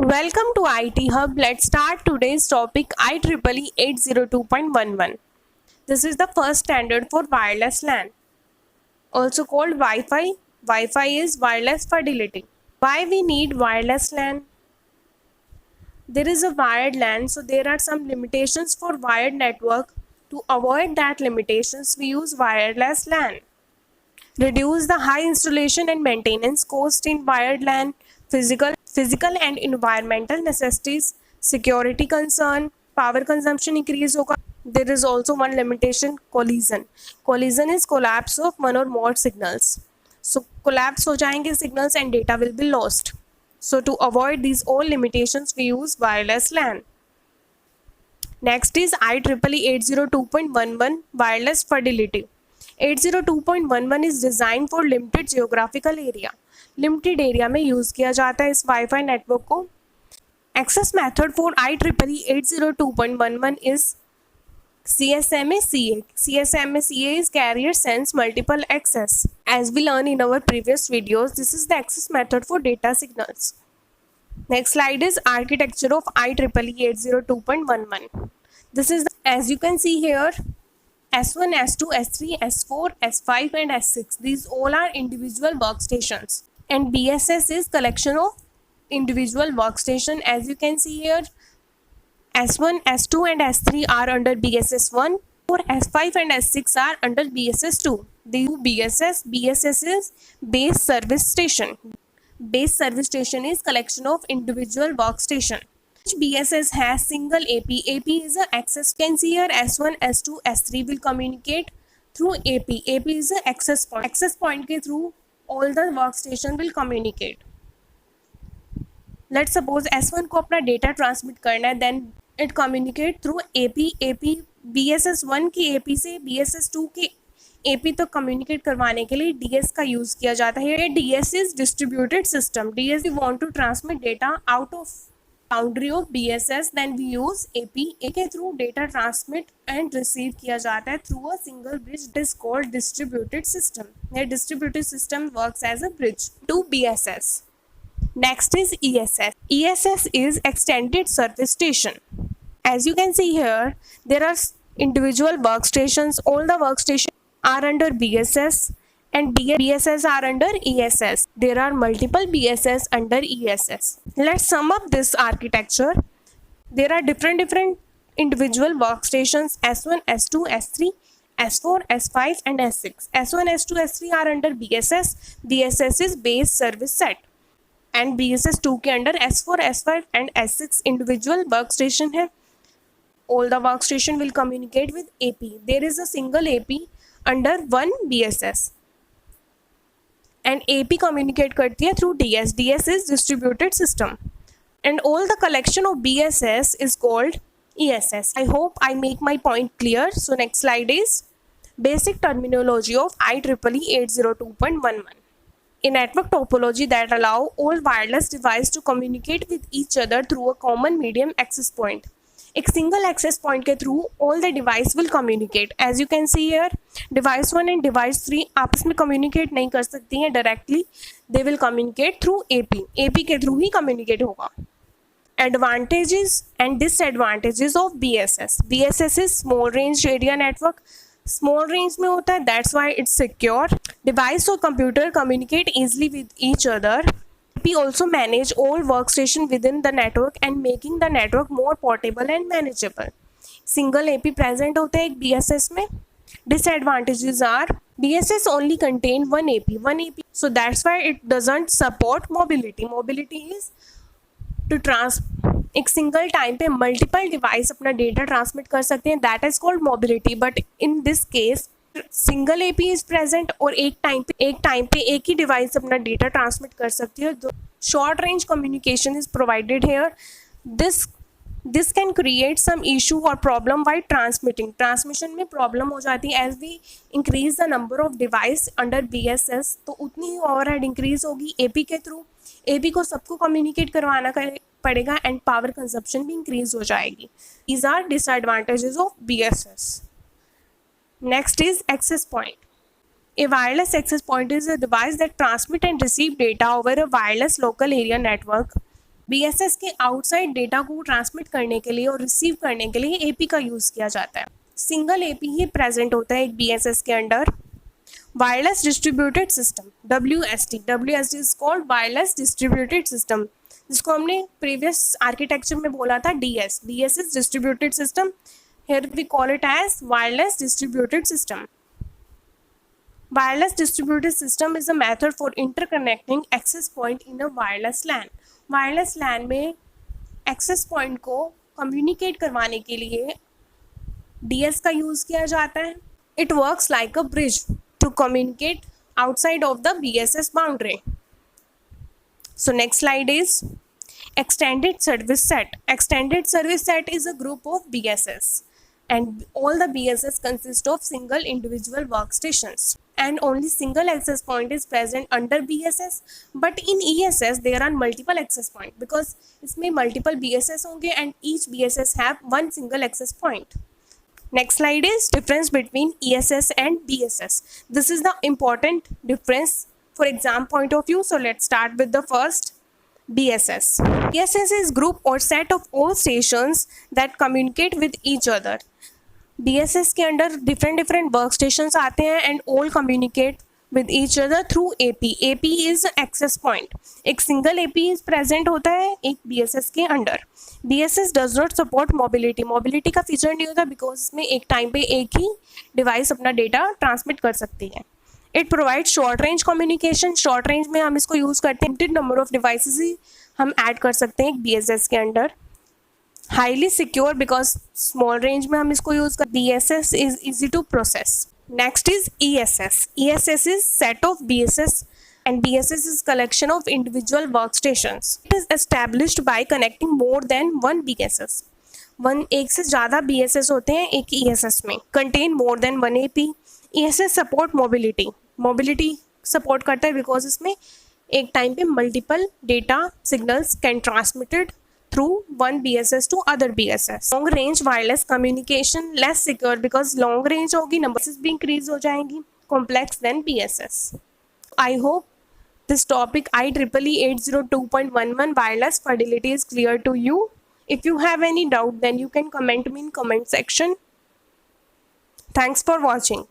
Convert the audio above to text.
Welcome to IT Hub. Let's start today's topic IEEE 802.11. This is the first standard for wireless LAN, also called Wi-Fi. Wi-Fi is wireless fidelity. Why we need wireless LAN? There is a wired LAN, so there are some limitations for wired network. To avoid that limitations, we use wireless LAN. Reduce the high installation and maintenance cost in wired LAN, physical and environmental necessities, security concern, power consumption increase होगा. There is also one limitation, collision. Collision is collapse of one or more signals. So collapse हो जाएंगे signals and data will be lost. So to avoid these all limitations, we use wireless LAN. Next is IEEE 802.11 wireless fidelity. 802.11 is designed for limited geographical area. Limited area में use किया जाता है इस wifi network को. Access method for IEEE 802.11 is CSMA-CA. CSMA-CA is carrier sense multiple access. As we learned in our previous videos, this is the access method for data signals. Next slide is architecture of IEEE 802.11. This is, as you can see here, S1, S2, S3, S4, S5 and S6. These all are individual workstations. And BSS is collection of individual workstation. As you can see here, S1, S2 and S3 are under BSS 1, or S5 and S6 are under BSS 2. The BSS is base service station. Base service station is collection of individual workstation. Each BSS has single AP. AP is a access. You can see here S1, S2, S3 will communicate through AP. AP is a access point. Access point के through all the workstation will communicate. Let's suppose S1 को अपना data transmit करना है, then it communicate through AP. AP BSS 1 की AP से BSS 2 के AP तक communicate करवाने के लिए DS का use किया जाता है. DS is distributed system. DS we want to transmit data out of boundary of BSS, then we use AP. A के through data transmit and receive किया जाता है through a single bridge. It is called distributed system. A distributed system works as a bridge to BSS. Next is ESS. ESS is extended service station. As you can see here, there are individual workstations. All the workstations are under BSS and BSS are under ESS. There are multiple BSS under ESS. Let's sum up this architecture. There are different individual workstations S1, S2, S3, S4, S5 and S6. S1, S2, S3 are under BSS. BSS is base service set. And BSS 2 के under S4, S5 and S6 individual workstation है. All the workstation will communicate with AP. There is a single AP under one BSS. And AP communicate करती है through DS. DS is distributed system. And all the collection of BSS is called ESS. I hope I make my point clear. So next slide is basic terminology of IEEE 802.11. A network topology that allow all wireless devices to communicate with each other through a common medium access point. एक single access point के through all the device will communicate. As you can see here, device 1 and device 3 आपस में communicate नहीं कर सकती हैं directly. They will communicate through AP. AP के through ही communicate होगा. Advantages and disadvantages of BSS. BSS is small range area network. Small range में होता है, that's why it's secure. Device और computer communicate easily with each other. AP also manage all workstation within the network and making the network more portable and manageable. Single AP present होता है एक BSS में. Disadvantages are BSS only contain one AP. So that's why it doesn't support mobility. Mobility is to एक single time पे multiple device अपना data transmit कर सकते हैं. That is called mobility. But in this case single AP is present और एक time पे एक ही डिवाइस अपना डेटा ट्रांसमिट कर सकती है. Short range communication is provided here. This can create some issue और प्रॉब्लम वाइल ट्रांसमिटिंग. ट्रांसमिशन में प्रॉब्लम हो जाती है. As we increase the number of device under BSS तो उतनी ही ओवरहेड इंक्रीज होगी. AP के थ्रू AP को सबको कम्युनिकेट करवाना पड़ेगा एंड पावर कंजप्शन भी इंक्रीज हो जाएगी. These are disadvantages of BSS. Next is access point. A wireless access point is a device that transmit and receive data over a wireless local area network. BSS के outside data को transmit करने के लिए और receive करने के लिए AP का यूज़ किया जाता है। सिंगल AP ही प्रेजेंट होता है एक BSS के under. Wireless distributed system WSD is called wireless distributed system, जिसको हमने प्रीवियस आर्किटेक्चर में बोला था DS is distributed system, here we call it as wireless distributed system. Wireless distributed system is a method for interconnecting access point in a wireless LAN. Wireless LAN में access point को communicate करवाने के लिए DS का use किया जाता है. It works like a bridge to communicate outside of the BSS boundary. So next slide is extended service set. Extended service set is a group of BSS. And all the BSS consist of single individual workstations, and only single access point is present under BSS. But in ESS there are multiple access point because इसमें multiple BSS होंगे and each BSS have one single access point. Next slide is difference between ESS and BSS. This is the important difference for exam point of view. So let's start with the first. BSS. BSS is group or set of all stations that communicate with each other. BSS के under different work stations आते हैं and all communicate with each other through AP. AP is access point. एक single AP is present होता है एक BSS के under. BSS does not support mobility. Mobility का feature नहीं होता बिकॉज इसमें एक टाइम पे एक ही डिवाइस अपना डेटा ट्रांसमिट कर सकती है. It provide short range communication. Short range में हम इसको यूज़ करते हैं, लिमिटेड नंबर ऑफ डिवाइसेस ही हम ऐड कर सकते हैं एक BSS के under. Highly secure because small range में हम इसको यूज़ कर. BSS is easy to process. Next is ESS. ESS is set of BSS and BSS is collection of individual workstations. It is established by connecting more than one BSS. एक से ज़्यादा BSS होते हैं एक ESS में. Contain more than one AP. ESS support mobility. Mobility support करता है because इसमें एक टाइम पे multiple data signals can transmitted through one BSS to other BSS. Long range wireless communication less secure because long range होगी, numbers भी increase हो जाएंगी, complex than BSS. I hope this topic IEEE 802.11 wireless fidelity is clear to you. If you have any doubt then you can comment me in comment section. Thanks for watching.